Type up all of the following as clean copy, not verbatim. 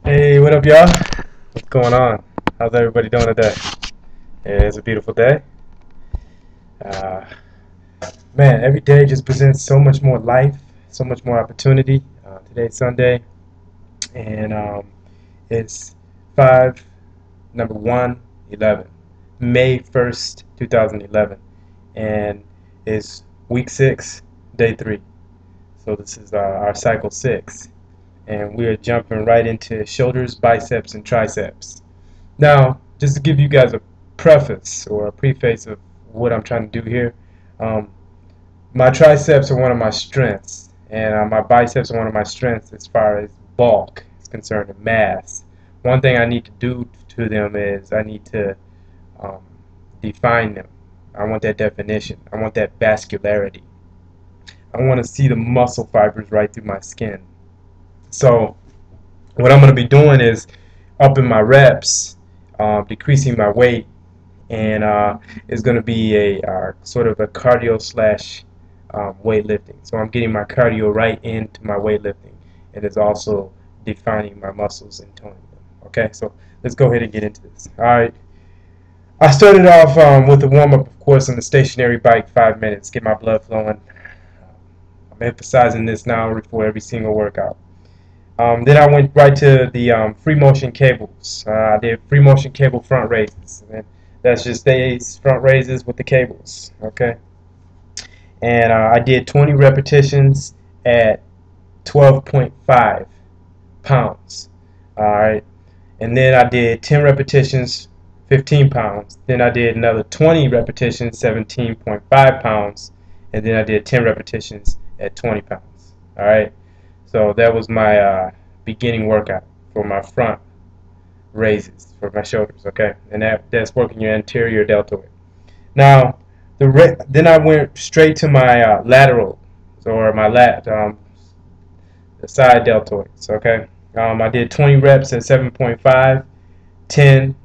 Hey, what up, y'all? What's going on? How's everybody doing today? It's a beautiful day. Uh, Man, every day just presents so much more life, so much more opportunity. Today's Sunday, and it's 5 number 111, May 1st, 2011, and it's week 6, day 3. So this is our cycle 6. And we are jumping right into shoulders, biceps, and triceps. Now, just to give you guys a preface or a preface of what I'm trying to do here, my triceps are one of my strengths, and my biceps are one of my strengths as far as bulk is concerned and mass. One thing I need to do to them is I need to um, define them. I want that definition. I want that vascularity. I want to see the muscle fibers right through my skin. So what I'm going to be doing is upping my reps, decreasing my weight, and it's going to be a sort of a cardio slash weightlifting. So I'm getting my cardio right into my weightlifting, and it's also defining my muscles and toning them. Okay, so let's go ahead and get into this. All right. I started off with a warm-up, of course, on the stationary bike, 5 minutes, get my blood flowing. I'm emphasizing this now before every single workout. Then I went right to the free motion cables. I did free motion cable front raises. And that's just days front raises with the cables. Okay. And I did 20 repetitions at 12.5 pounds. Alright. And then I did 10 repetitions, 15 pounds. Then I did another 20 repetitions, 17.5 pounds. And then I did 10 repetitions at 20 pounds. Alright. So that was my beginning workout for my front raises for my shoulders, okay? And that's working your anterior deltoid. Now, then I went straight to my lateral, or my the side deltoids, okay? I did 20 reps at 7.5, 10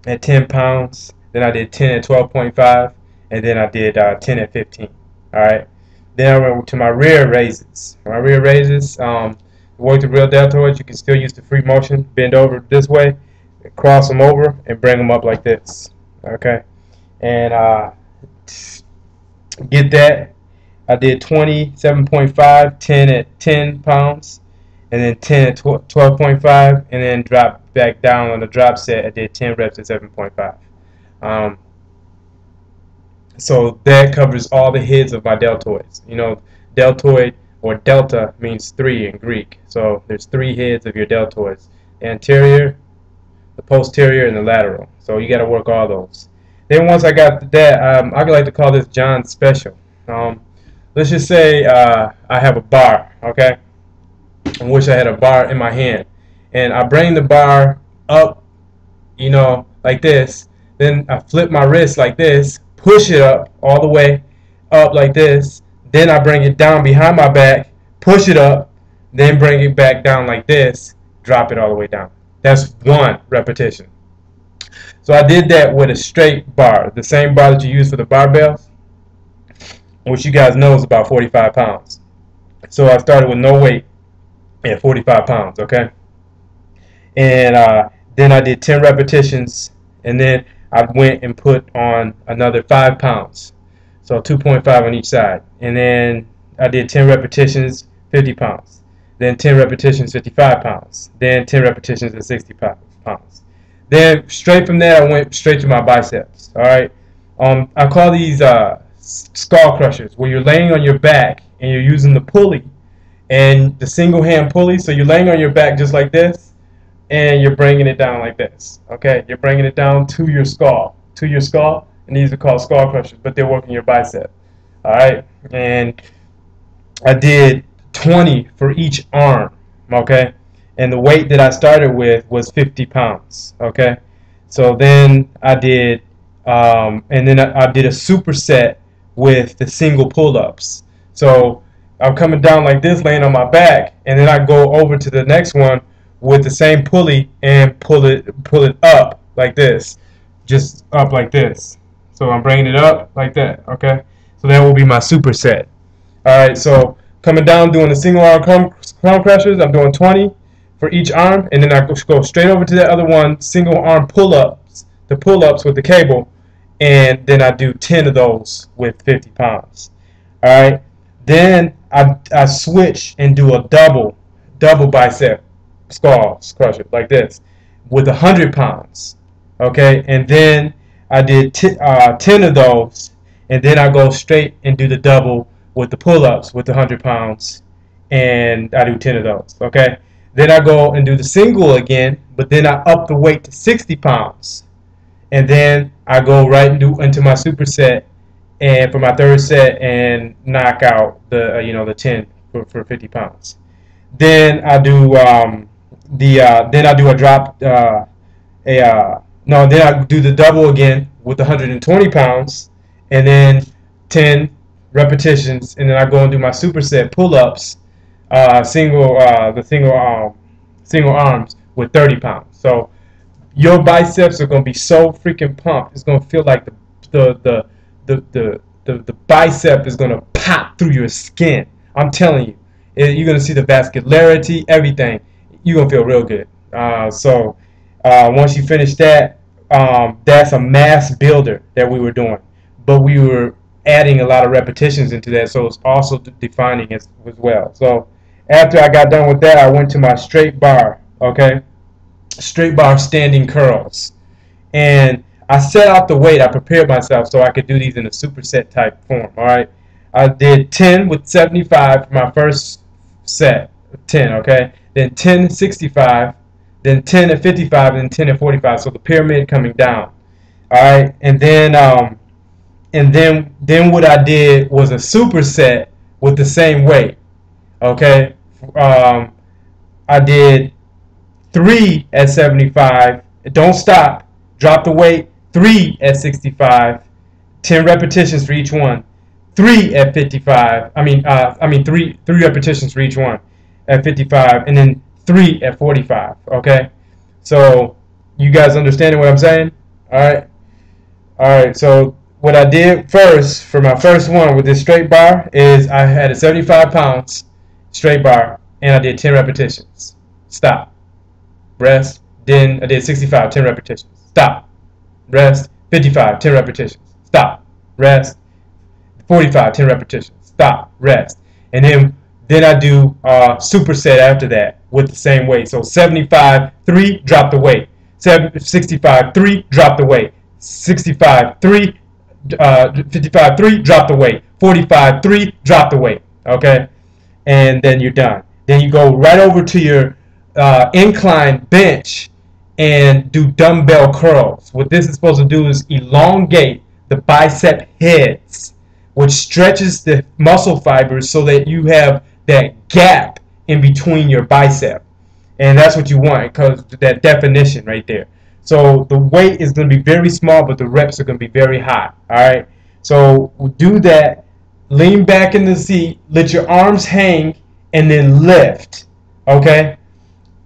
at 10 pounds, then I did 10 at 12.5, and then I did 10 at 15, all right? Then I went to my rear raises. My rear raises, work the rear deltoids. You can still use the free motion. Bend over this way, cross them over, and bring them up like this. Okay, and get that. I did 27.5, 10 at 10 pounds, and then 10 at 12.5, and then drop back down on the drop set. I did 10 reps at 7.5. So that covers all the heads of my deltoids. You know, deltoid or delta means 3 in Greek. So there's 3 heads of your deltoids: the anterior, the posterior, and the lateral. So you got to work all those. Then once I got that, I like to call this John's special. Let's just say I have a bar, okay? I wish I had a bar in my hand. And I bring the bar up, you know, like this. Then I flip my wrist like this, push it up all the way up like this. Then I bring it down behind my back, push it up, then bring it back down like this, drop it all the way down. That's 1 repetition. So I did that with a straight bar, the same bar that you use for the barbells, which you guys know is about 45 pounds. So I started with no weight at 45 pounds, okay? And then I did 10 repetitions, and then I went and put on another 5 pounds. So 2.5 on each side. And then I did 10 repetitions, 50 pounds. Then 10 repetitions, 55 pounds. Then 10 repetitions at 60 pounds. Then straight from there, I went straight to my biceps. All right. I call these skull crushers, where you're laying on your back and you're using the pulley and the single hand pulley. So you're laying on your back just like this, and you're bringing it down like this. Okay, you're bringing it down to your skull, and these are called skull crushers, but they're working your bicep. All right, and I did 20 for each arm. Okay, and the weight that I started with was 50 pounds. Okay, so then I did, and then I did a superset with the single pull-ups. So I'm coming down like this, laying on my back, and then I go over to the next one with the same pulley and pull it up like this, just up like this. So I'm bringing it up like that, okay? So that will be my superset. All right, so coming down doing the single arm crushers, I'm doing 20, for each arm, and then I go straight over to the other one, single arm pull-ups, the pull-ups with the cable, and then I do 10 of those with 50 pounds. All right. Then I switch and do a double bicep squats crusher like this with 100 pounds. Okay, and then I did 10 of those, and then I go straight and do the double with the pull-ups with the 100 pounds, and I do 10 of those. Okay, then I go and do the single again, but then I up the weight to 60 pounds, and then I go right into my superset, and for my third set, and knock out the the 10 for 50 pounds. Then I do then I do a drop no, then I do the double again with 120 pounds, and then 10 repetitions, and then I go and do my superset pull-ups, single arms with 30 pounds. So your biceps are going to be so freaking pumped. It's going to feel like the bicep is going to pop through your skin. I'm telling you, you're going to see the vascularity, everything. You're going to feel real good. Once you finish that, that's a mass builder that we were doing, but we were adding a lot of repetitions into that, so it's also defining as well. So after I got done with that, I went to my straight bar, okay, straight bar standing curls, and I set out the weight. I prepared myself so I could do these in a superset type form. All right, I did 10 with 75 for my first set, 10, okay, then 10 at 65, then 10 at 55, and then 10 at 45. So the pyramid coming down. All right, and then what I did was a superset with the same weight. Okay, I did 3 at 75. Don't stop. Drop the weight. 3 at 65. 10 repetitions for each one. 3 at 55. Three repetitions for each one at 55, and then 3 at 45. Okay, so you guys understanding what I'm saying? All right. So what I did first for my first one with this straight bar is I had a 75 pounds straight bar, and I did 10 repetitions. Stop. Rest. Then I did 65, 10 repetitions. Stop. Rest. 55, 10 repetitions. Stop. Rest. 45, 10 repetitions. Stop. Rest. And then I do superset after that with the same weight. So 75, 3, drop the weight. 65, 3, drop the weight. 65, 3, 55, 3, drop the weight. 45, 3, drop the weight. Okay? And then you're done. Then you go right over to your incline bench and do dumbbell curls. What this is supposed to do is elongate the bicep heads, which stretches the muscle fibers so that you have that gap in between your bicep. And that's what you want, because that definition right there. So the weight is going to be very small, but the reps are going to be very high. All right. So we'll do that. Lean back in the seat. Let your arms hang, and then lift. Okay.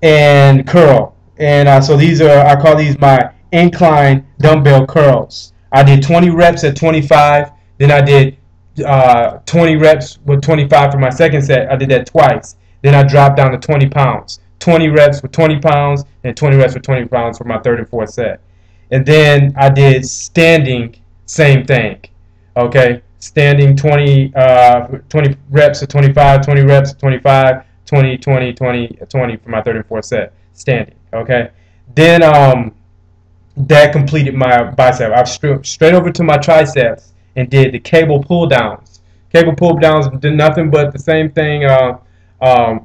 And curl. And so these are, I call these my incline dumbbell curls. I did 20 reps at 25. Then I did 20 reps with 25 for my second set. I did that twice. Then I dropped down to 20 pounds. 20 reps with 20 pounds and 20 reps with 20 pounds for my third and fourth set. And then I did standing, same thing. Okay, standing 20 reps at 25, 20 reps at 25, 20, 20, 20, 20 for my third and fourth set, standing. Okay, then that completed my bicep. I stripped straight over to my triceps and did the cable pull downs. Cable pull downs did nothing but the same thing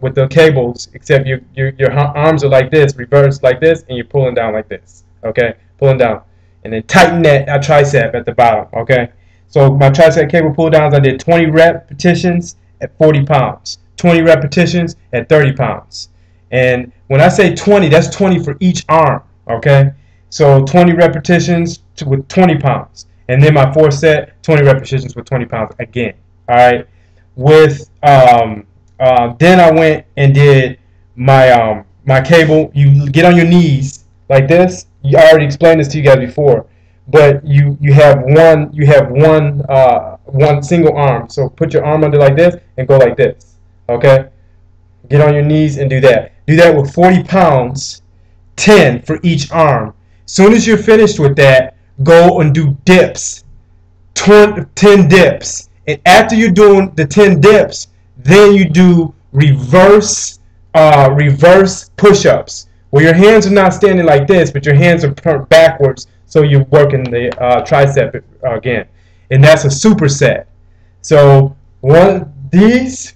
with the cables, except your arms are like this, reversed like this, and you're pulling down like this. Okay, pulling down, and then tighten that tricep at the bottom. Okay, so my tricep cable pull downs, I did 20 repetitions at 40 pounds, 20 repetitions at 30 pounds. And when I say 20, that's 20 for each arm. Okay, so 20 repetitions with 20 pounds. And then my fourth set, 20 repetitions with 20 pounds again. All right. With then I went and did my my cable. You get on your knees like this. I already explained this to you guys before, but you have one single arm. So put your arm under like this and go like this. Okay. Get on your knees and do that. Do that with 40 pounds, 10 for each arm. Soon as you're finished with that, go and do dips. 10 dips. And after you're doing the 10 dips, then you do reverse push-ups, where your hands are not standing like this, but your hands are turned backwards, so you're working the tricep again. And that's a superset. So these,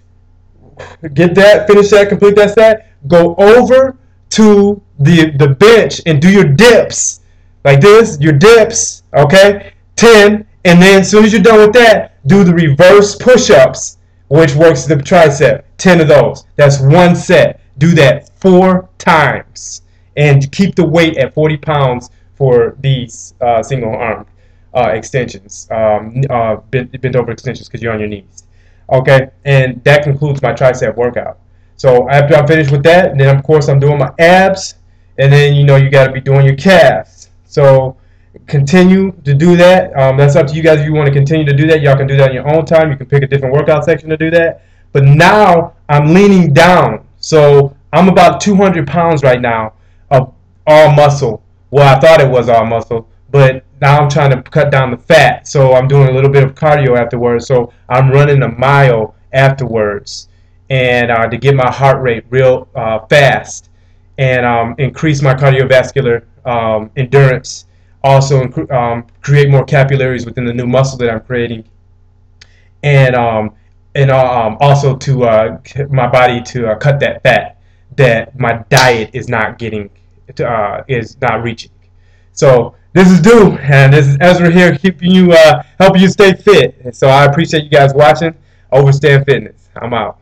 get that, finish that, complete that set, go over to the bench and do your dips like this, your dips, okay, 10, and then as soon as you're done with that, do the reverse push-ups, which works the tricep, 10 of those. That's one set. Do that 4 times and keep the weight at 40 pounds for these single arm extensions, bent over extensions, because you're on your knees. Okay, and that concludes my tricep workout. So after I'm finished with that, then of course I'm doing my abs, and then you got to be doing your calves. So continue to do that. That's up to you guys. If you want to continue to do that, y'all can do that in your own time. You can pick a different workout section to do that. But now I'm leaning down, so I'm about 200 pounds right now of all muscle. Well, I thought it was all muscle, but now I'm trying to cut down the fat, so I'm doing a little bit of cardio afterwards. So I'm running a mile afterwards, and to get my heart rate real fast, and increase my cardiovascular endurance. Also create more capillaries within the new muscle that I'm creating, and also to my body to cut that fat that my diet is not getting, is not reaching. So this is Dew, and this is Ezra here, keeping you, helping you stay fit. And so I appreciate you guys watching. Overstand Fitness. I'm out.